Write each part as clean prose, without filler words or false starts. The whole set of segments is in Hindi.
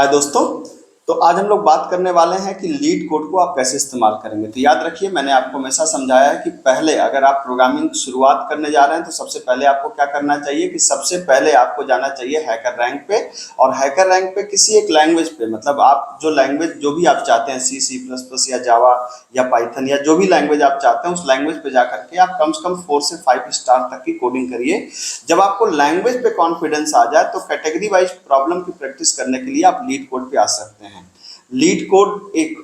हाय दोस्तों। तो आज हम लोग बात करने वाले हैं कि लीड कोड को आप कैसे इस्तेमाल करेंगे। तो याद रखिए, मैंने आपको हमेशा समझाया है कि पहले अगर आप प्रोग्रामिंग की शुरुआत करने जा रहे हैं तो सबसे पहले आपको क्या करना चाहिए कि सबसे पहले आपको जाना चाहिए हैकर रैंक पे। और हैकर रैंक पे किसी एक लैंग्वेज पे, मतलब आप जो लैंग्वेज जो भी आप चाहते हैं, C++ या जावा या पाइथन या जो भी लैंग्वेज आप चाहते हैं, उस लैंग्वेज पे जाकर के आप कम से कम 4 से 5 स्टार तक की कोडिंग करिए। जब आपको लैंग्वेज पे कॉन्फिडेंस आ जाए तो कैटेगरी वाइज प्रॉब्लम की प्रैक्टिस करने के लिए आप लीड कोड पे आ सकते हैं। लीड कोड एक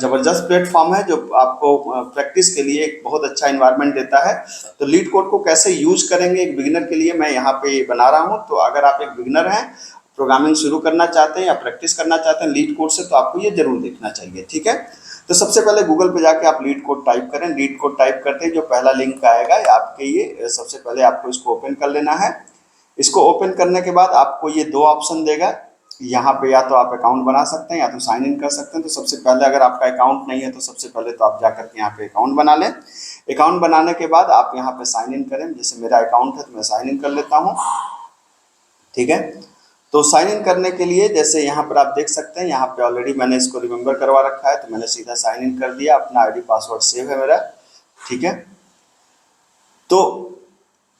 जबरदस्त प्लेटफॉर्म है जो आपको प्रैक्टिस के लिए एक बहुत अच्छा इन्वायरमेंट देता है। तो लीड कोड को कैसे यूज करेंगे एक बिगिनर के लिए मैं यहाँ पे बना रहा हूँ। तो अगर आप एक बिगिनर हैं, प्रोग्रामिंग शुरू करना चाहते हैं या प्रैक्टिस करना चाहते हैं लीड कोड से, तो आपको ये जरूर देखना चाहिए। ठीक है, तो सबसे पहले गूगल पे जाके आप लीड कोड टाइप करें। लीड कोड टाइप करते ही जो पहला लिंक आएगा आपके, ये सबसे पहले आपको इसको ओपन कर लेना है। इसको ओपन करने के बाद आपको ये दो ऑप्शन देगा। यहाँ पे या तो आप अकाउंट बना सकते हैं या तो साइन इन कर सकते हैं। तो सबसे पहले अगर आपका अकाउंट नहीं है तो सबसे पहले तो आप जाकर के यहाँ पे अकाउंट बना लें। अकाउंट बनाने के बाद आप यहाँ पे साइन इन करें। जैसे मेरा अकाउंट है तो मैं साइन इन कर लेता हूँ। ठीक है, तो साइन इन करने के लिए जैसे यहाँ पर आप देख सकते हैं, यहाँ पे ऑलरेडी मैंने इसको रिमेंबर करवा रखा है तो मैंने सीधा साइन इन कर दिया। अपना आईडी पासवर्ड सेव है मेरा। ठीक है, तो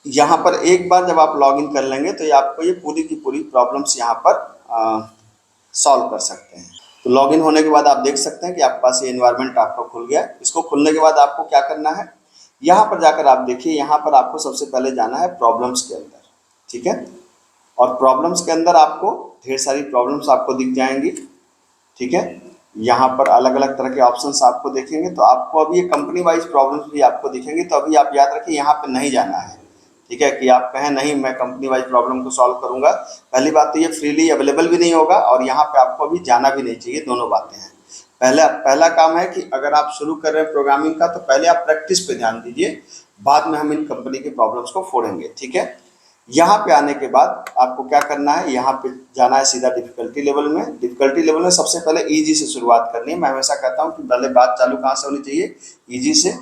यहाँ पर एक बार जब आप लॉगिन कर लेंगे तो ये आपको ये पूरी की पूरी प्रॉब्लम्स यहाँ पर सॉल्व कर सकते हैं। तो लॉगिन होने के बाद आप देख सकते हैं कि आपके पास ये एनवायरनमेंट आपका खुल गया है। इसको खुलने के बाद आपको क्या करना है, यहाँ पर जाकर आप देखिए, यहाँ पर आपको सबसे पहले जाना है प्रॉब्लम्स के अंदर। ठीक है, और प्रॉब्लम्स के अंदर आपको ढेर सारी प्रॉब्लम्स आपको दिख जाएंगी। ठीक है, यहाँ पर अलग अलग तरह के ऑप्शंस आपको देखेंगे। तो आपको अभी ये कंपनी वाइज प्रॉब्लम्स भी आपको दिखेंगी। तो अभी आप याद रखिए यहाँ पे नहीं जाना है। ठीक है, कि आप कहें नहीं मैं कंपनी वाइज प्रॉब्लम को सॉल्व करूंगा। पहली बात तो ये फ्रीली अवेलेबल भी नहीं होगा और यहाँ पे आपको अभी जाना भी नहीं चाहिए। दोनों बातें हैं। पहला काम है कि अगर आप शुरू कर रहे हैं प्रोग्रामिंग का तो पहले आप प्रैक्टिस पे ध्यान दीजिए, बाद में हम इन कंपनी के प्रॉब्लम्स को फोड़ेंगे। ठीक है, यहाँ पे आने के बाद आपको क्या करना है, यहाँ पे जाना है सीधा डिफिकल्टी लेवल में। डिफिकल्टी लेवल में सबसे पहले इजी से शुरुआत करनी है। मैं हमेशा कहता हूँ कि पहले बात चालू कहाँ से होनी चाहिए, इजी से।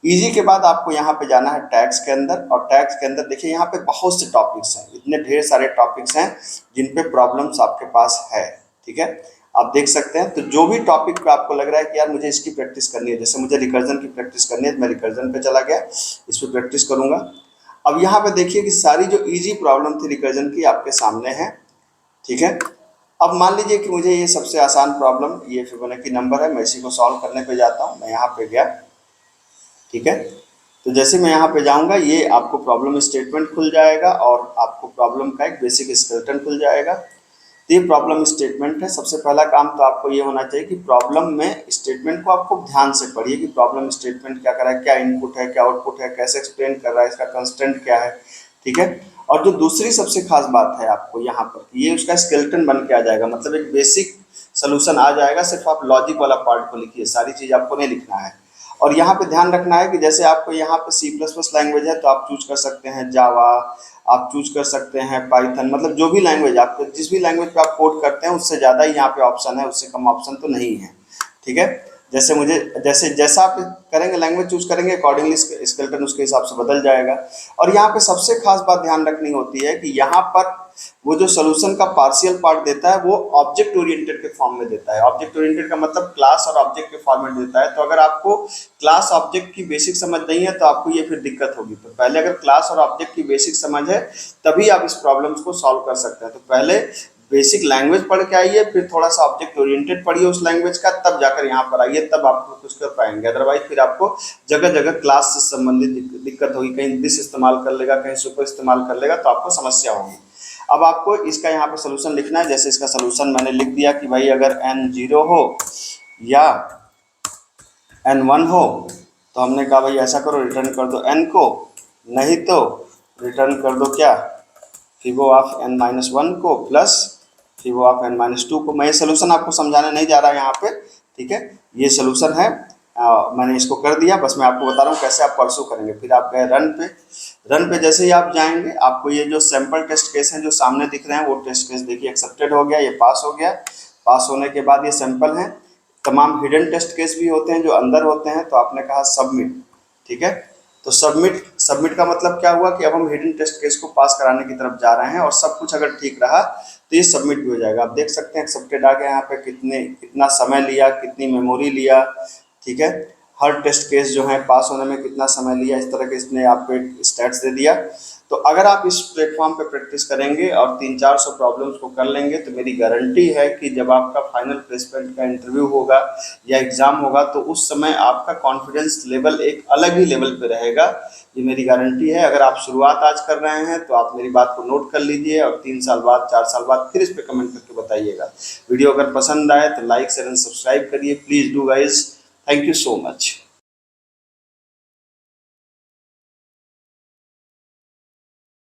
इजी के बाद आपको यहाँ पे जाना है टैग्स के अंदर। और टैग्स के अंदर देखिए यहाँ पे बहुत से टॉपिक्स हैं, इतने ढेर सारे टॉपिक्स हैं जिन पे प्रॉब्लम्स आपके पास है। ठीक है, आप देख सकते हैं। तो जो भी टॉपिक पे आपको लग रहा है कि यार मुझे इसकी प्रैक्टिस करनी है, जैसे मुझे रिकर्जन की प्रैक्टिस करनी है तो मैं रिकर्जन पे चला गया, इस पर प्रैक्टिस करूंगा। अब यहाँ पे देखिए कि सारी जो इजी प्रॉब्लम थी रिकर्जन की आपके सामने है। ठीक है, अब मान लीजिए कि मुझे ये सबसे आसान प्रॉब्लम, ये फिबोनाची नंबर है, मैं इसी को सॉल्व करने पे जाता हूँ। मैं यहाँ पे गया। ठीक है, तो जैसे मैं यहाँ पे जाऊँगा ये आपको प्रॉब्लम स्टेटमेंट खुल जाएगा और आपको प्रॉब्लम का एक बेसिक स्केलेटन खुल जाएगा। तो ये प्रॉब्लम स्टेटमेंट है। सबसे पहला काम तो आपको ये होना चाहिए कि प्रॉब्लम में स्टेटमेंट को आपको ध्यान से पढ़िए कि प्रॉब्लम स्टेटमेंट क्या कर रहा है, क्या इनपुट है, क्या आउटपुट है, कैसे एक्सप्लेन कर रहा है, इसका कंस्टेंट क्या है। ठीक है, और जो दूसरी सबसे खास बात है आपको यहाँ पर, ये उसका स्केलेटन बन के आ जाएगा, मतलब एक बेसिक सोल्यूशन आ जाएगा। सिर्फ आप लॉजिक वाला पार्ट को लिखिए, सारी चीज़ आपको नहीं लिखना है। और यहाँ पे ध्यान रखना है कि जैसे आपको यहाँ पे C++ लैंग्वेज है तो आप चूज कर सकते हैं जावा, आप चूज कर सकते हैं पाइथन, मतलब जो भी लैंग्वेज आपको, जिस भी लैंग्वेज पे आप कोड करते हैं उससे ज़्यादा ही यहाँ पे ऑप्शन है, उससे कम ऑप्शन तो नहीं है। ठीक है, जैसे मुझे जैसा आप करेंगे लैंग्वेज चूज करेंगे अकॉर्डिंगली स्केलेटन उसके हिसाब से बदल जाएगा। और यहाँ पे सबसे खास बात ध्यान रखनी होती है कि यहाँ पर वो जो सोल्यूशन का पार्शियल पार्ट देता है वो ऑब्जेक्ट ओरिएंटेड के फॉर्म में देता है। ऑब्जेक्ट ओरिएंटेड का मतलब क्लास और ऑब्जेक्ट के फॉर्म में देता है। तो अगर आपको क्लास ऑब्जेक्ट की बेसिक समझ नहीं है तो आपको ये फिर दिक्कत होगी। तो पहले अगर क्लास और ऑब्जेक्ट की बेसिक समझ है तभी आप इस प्रॉब्लम्स को सॉल्व कर सकते हैं। तो पहले बेसिक लैंग्वेज पढ़ के आइए, फिर थोड़ा सा ऑब्जेक्ट ओरिएंटेड पढ़िए उस लैंग्वेज का, तब जाकर यहाँ पर आइए, तब आप कुछ कर पाएंगे। अदरवाइज फिर आपको जगह जगह क्लास से संबंधित दिक्कत होगी, कहीं दिस इस्तेमाल कर लेगा, कहीं सुपर इस्तेमाल कर लेगा, तो आपको समस्या होगी। अब आपको इसका यहाँ पे सोल्यूशन लिखना है। जैसे इसका सोल्यूशन मैंने लिख दिया कि भाई अगर n 0 हो या n 1 हो तो हमने कहा भाई ऐसा करो, रिटर्न कर दो n को, नहीं तो रिटर्न कर दो क्या, फिबो ऑफ n-1 को प्लस फिबो ऑफ n-2 को। मैं ये सोल्यूशन आपको समझाने नहीं जा रहा यहाँ पे। ठीक है, ये सोल्यूशन है, मैंने इसको कर दिया, बस मैं आपको बता रहा हूँ कैसे आप परसू करेंगे। फिर आप गए रन पे। रन पे जैसे ही आप जाएंगे आपको ये जो सैंपल टेस्ट केस हैं जो सामने दिख रहे हैं वो टेस्ट केस देखिए एक्सेप्टेड हो गया, ये पास हो गया। पास होने के बाद ये सैंपल हैं, तमाम हिडन टेस्ट केस भी होते हैं जो अंदर होते हैं, तो आपने कहा सबमिट। ठीक है, तो सबमिट सबमिट का मतलब क्या हुआ कि अब हम हिडन टेस्ट केस को पास कराने की तरफ जा रहे हैं, और सब कुछ अगर ठीक रहा तो ये सबमिट भी हो जाएगा। आप देख सकते हैं एक्सेप्टेड आ गया, यहाँ पे कितना समय लिया, कितनी मेमोरी लिया, ठीक है, हर टेस्ट केस जो है पास होने में कितना समय लिया, इस तरह के इसने आपको एक स्टैट्स दे दिया। तो अगर आप इस प्लेटफॉर्म पे प्रैक्टिस करेंगे और 300-400 प्रॉब्लम्स को कर लेंगे तो मेरी गारंटी है कि जब आपका फाइनल प्लेसमेंट का इंटरव्यू होगा या एग्ज़ाम होगा तो उस समय आपका कॉन्फिडेंस लेवल एक अलग ही लेवल पे रहेगा। ये मेरी गारंटी है। अगर आप शुरुआत आज कर रहे हैं तो आप मेरी बात को नोट कर लीजिए और 3 साल बाद 4 साल बाद फिर इस पर कमेंट करके बताइएगा। वीडियो अगर पसंद आए तो लाइक शेयर एंड सब्सक्राइब करिए, please do guys. Thank you so much.